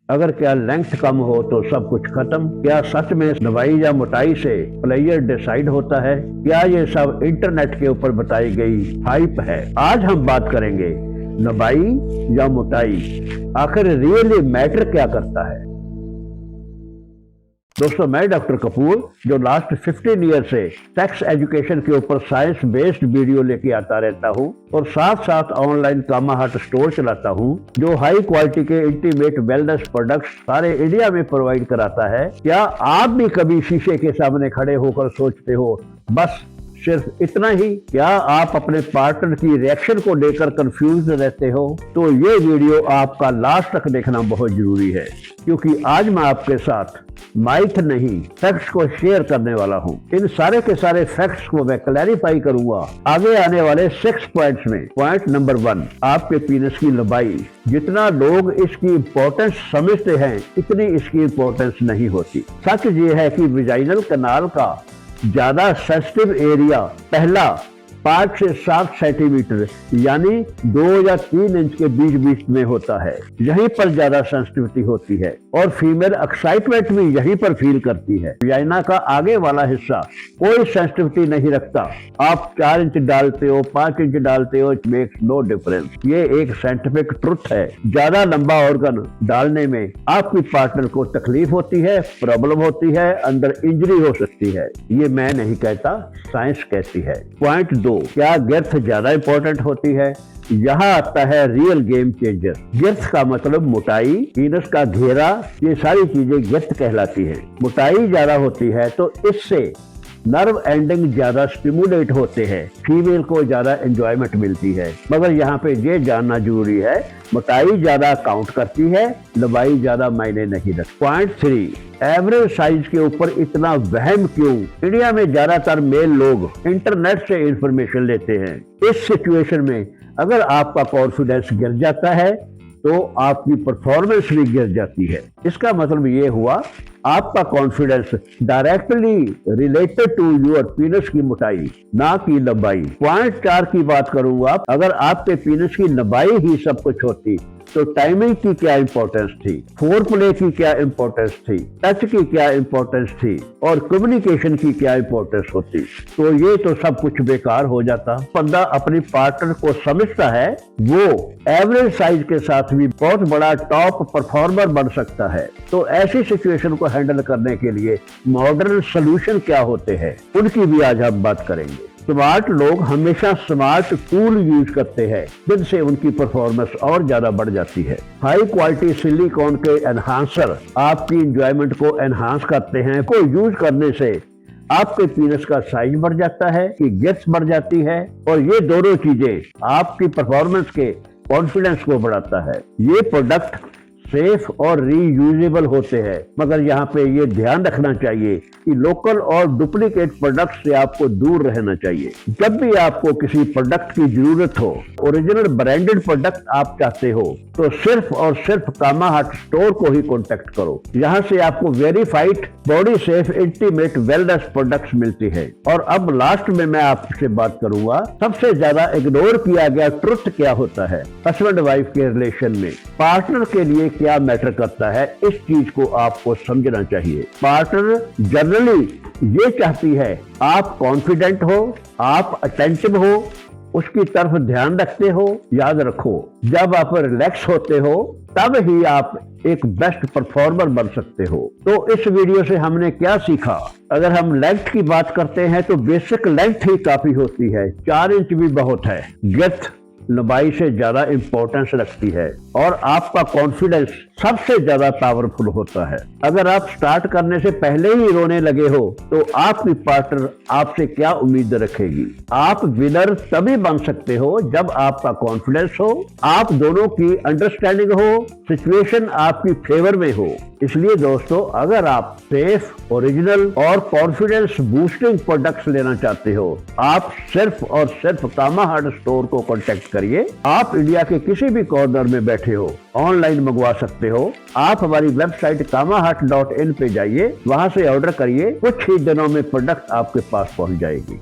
अगर क्या लेंथ कम हो तो सब कुछ खत्म? क्या सच में लंबाई या मोटाई से प्लेयर डिसाइड होता है? क्या ये सब इंटरनेट के ऊपर बताई गई हाइप है? आज हम बात करेंगे लंबाई या मोटाई, आखिर रियली मैटर क्या करता है। दोस्तों, मैं डॉक्टर कपूर जो लास्ट 15 ईयर से सेक्स एजुकेशन के ऊपर साइंस बेस्ड वीडियो लेके आता रहता हूँ और साथ साथ ऑनलाइन कामा हट स्टोर चलाता हूँ जो हाई क्वालिटी के इंटीमेट वेलनेस प्रोडक्ट्स सारे इंडिया में प्रोवाइड कराता है। क्या आप भी कभी शीशे के सामने खड़े होकर सोचते हो बस सिर्फ इतना ही? क्या आप अपने पार्टनर की रिएक्शन को लेकर कंफ्यूज रहते हो? तो ये वीडियो आपका लास्ट तक देखना बहुत जरूरी है, क्योंकि आज मैं आपके साथ माइथ नहीं फैक्ट्स को शेयर करने वाला हूँ। इन सारे के सारे फैक्ट्स को मैं क्लैरिफाई करूंगा आगे आने वाले 6 पॉइंट्स में। पॉइंट नंबर 1, आपके पीनस की लंबाई। जितना लोग इसकी इम्पोर्टेंस समझते हैं इतनी इसकी इम्पोर्टेंस नहीं होती। सच ये है कि विजाइनल कनाल का ज्यादा सेंसिटिव एरिया पहला 5 से 7 सेंटीमीटर यानी 2 या 3 इंच के बीच में होता है। यहीं पर ज्यादा सेंसिटिविटी होती है और फीमेल एक्साइटमेंट भी यहीं पर फील करती है। वजाइना का आगे वाला हिस्सा कोई सेंसिटिविटी नहीं रखता। आप 4 इंच डालते हो, 5 इंच डालते हो, इट मेक्स नो डिफरेंस। ये एक साइंटिफिक ट्रुथ है। ज्यादा लंबा ऑर्गन डालने में आपकी पार्टनर को तकलीफ होती है, प्रॉब्लम होती है, अंदर इंजरी हो सकती है। ये मैं नहीं कहता, साइंस कहती है। पॉइंट 2, क्या गर्थ ज्यादा इंपॉर्टेंट होती है? यहाँ आता है रियल गेम चेंजर। गर्थ का मतलब मोटाई, पीनस का घेरा, ये सारी चीजें गर्थ कहलाती है। मोटाई ज्यादा होती है तो इससे नर्व एंडिंग ज्यादा स्टिमुलेट होते हैं, फीमेल को ज्यादा एंजॉयमेंट मिलती है। मगर यहाँ पे ये जानना जरूरी है, मोटाई ज्यादा काउंट करती है, लंबाई ज्यादा मायने नहीं रखती। पॉइंट 3, एवरेज साइज के ऊपर इतना वहम क्यों? इंडिया में ज्यादातर मेल लोग इंटरनेट से इंफॉर्मेशन लेते हैं। इस सिचुएशन में अगर आपका कॉन्फिडेंस गिर जाता है तो आपकी परफॉर्मेंस भी गिर जाती है। इसका मतलब ये हुआ आपका confidence directly related to your penis की मोटाई, ना कि लंबाई। पॉइंट 4 की बात करूंगा, अगर आपके पीनस की लंबाई ही सब कुछ होती तो टाइमिंग की क्या इंपॉर्टेंस थी, फोरप्ले की क्या इंपॉर्टेंस थी, टच की क्या इंपॉर्टेंस थी और कम्युनिकेशन की क्या इंपॉर्टेंस होती? तो ये तो सब कुछ बेकार हो जाता। बंदा अपनी पार्टनर को समझता है, वो एवरेज साइज के साथ भी बहुत बड़ा टॉप परफॉर्मर बन सकता है। तो ऐसी सिचुएशन को हैंडल करने के लिए मॉडर्न सोल्यूशन क्या होते हैं, उनकी भी आज हम बात करेंगे। स्मार्ट लोग हमेशा स्मार्ट टूल यूज करते हैं जिनसे उनकी परफॉर्मेंस और ज्यादा बढ़ जाती है। हाई क्वालिटी सिलिकॉन के एनहांसर आपकी इंजॉयमेंट को एनहांस करते हैं। को यूज करने से आपके पीनस का साइज बढ़ जाता है, कि गर्थ बढ़ जाती है और ये दोनों चीजें आपकी परफॉर्मेंस के कॉन्फिडेंस को बढ़ाता है। ये प्रोडक्ट सेफ और रीयूजेबल होते हैं, मगर यहाँ पे ये ध्यान रखना चाहिए कि लोकल और डुप्लीकेट प्रोडक्ट से आपको दूर रहना चाहिए। जब भी आपको किसी प्रोडक्ट की जरूरत हो, ओरिजिनल ब्रांडेड प्रोडक्ट आप चाहते हो, तो सिर्फ और सिर्फ कामा हट स्टोर को ही कॉन्टेक्ट करो। यहाँ से आपको verified body safe intimate wellness products मिलती है। और अब लास्ट में मैं आपसे बात करूंगा, सबसे ज्यादा इग्नोर किया गया ट्रुथ क्या होता है हस्बैंड वाइफ के रिलेशन में। पार्टनर के लिए क्या मैटर करता है, इस चीज को आपको समझना चाहिए। पार्टनर जनरली ये चाहती है आप कॉन्फिडेंट हो, आप अटेंटिव हो, उसकी तरफ ध्यान रखते हो। याद रखो, जब आप रिलैक्स होते हो तब ही आप एक बेस्ट परफॉर्मर बन सकते हो। तो इस वीडियो से हमने क्या सीखा? अगर हम लेंथ की बात करते हैं तो बेसिक लेंथ ही काफी होती है, 4 इंच भी बहुत है। गर्थ लंबाई से ज्यादा इंपॉर्टेंस रखती है और आपका कॉन्फिडेंस सबसे ज्यादा पावरफुल होता है। अगर आप स्टार्ट करने से पहले ही रोने लगे हो तो आपकी पार्टनर आपसे क्या उम्मीद रखेगी? आप विनर तभी बन सकते हो जब आपका कॉन्फिडेंस हो, आप दोनों की अंडरस्टैंडिंग हो, सिचुएशन आपकी फेवर में हो। इसलिए दोस्तों, अगर आप सेफ, ओरिजिनल और कॉन्फिडेंस बूस्टिंग प्रोडक्ट्स लेना चाहते हो, आप सिर्फ और सिर्फ कामा हट स्टोर को कॉन्टेक्ट करिए। आप इंडिया के किसी भी कॉर्नर में बैठे हो, ऑनलाइन मंगवा सकते हो। आप हमारी वेबसाइट kamahut.in पे जाइए, वहां से ऑर्डर करिए, कुछ ही दिनों में प्रोडक्ट आपके पास पहुंच जाएगी।